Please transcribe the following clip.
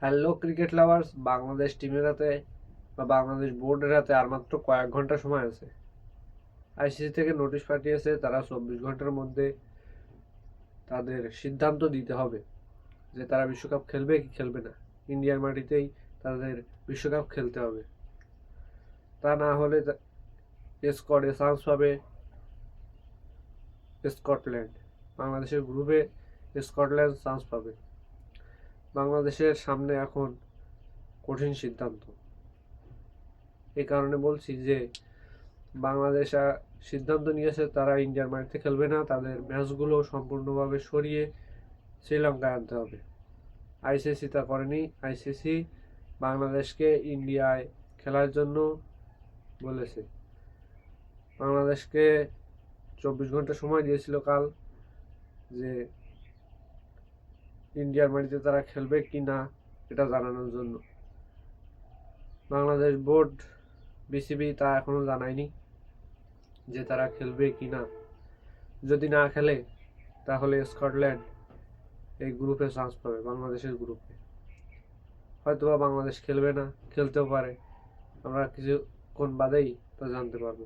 Hello cricket lovers, Bangladesh টিমের হাতে বা বাংলাদেশ বোর্ডের হাতে আর মাত্র কয়েক ঘন্টা সময় আছে। আইসিসি থেকে নোটিশ পাঠিয়েছে, তারা 24 ঘন্টার মধ্যে তাদের সিদ্ধান্ত দিতে হবে যে তারা বিশ্বকাপ খেলবে কি খেলবে না। ইন্ডিয়ার মাটিতেই তাদের বিশ্বকাপ খেলতে হবে, তা না হলে স্কোয়াডে চান্স পাবে স্কটল্যান্ড। বাংলাদেশের গ্রুপে স্কটল্যান্ড চান্স পাবে। বাংলাদেশের সামনে এখন কঠিন সিদ্ধান্ত। এই কারণে বলছি যে বাংলাদেশ সিদ্ধান্ত নিয়েছে তারা ইন্ডিয়ার মাটিতে খেলবে না, তাদের ম্যাচগুলো সম্পূর্ণভাবে সরিয়ে শ্রীলঙ্কায় আনতে হবে। আইসিসি তা করেনি। আইসিসি বাংলাদেশকে ইন্ডিয়ায় খেলার জন্য বলেছে। বাংলাদেশকে 24 ঘন্টা সময় দিয়েছিল কাল, যে ইন্ডিয়ার মাটিতে তারা খেলবে কি না এটা জানানোর জন্য। বাংলাদেশ বোর্ড, বিসিবি তা এখনো জানায়নি যে তারা খেলবে কি না। যদি না খেলে তাহলে স্কটল্যান্ড এই গ্রুপে চান্স পাবে, বাংলাদেশের গ্রুপে। হয়তোবা বাংলাদেশ খেলবে না, খেলতেও পারে, আমরা কিছুক্ষণ বাদেই তা জানতে পারবো।